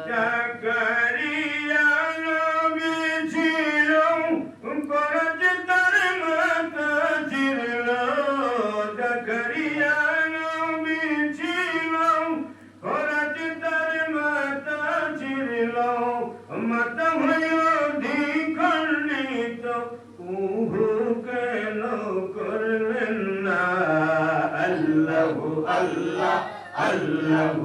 জাকারিয়া নবী ছিল ফরজ তার মাতা ছিল জাকারিয়া নবী ছিল ফরজ তার মাতা ছিল মাতা হয়ে দ্বিখণ্ডিত উহু কেন করলেন না আল্লাহু আল্লাহ আল্লাহু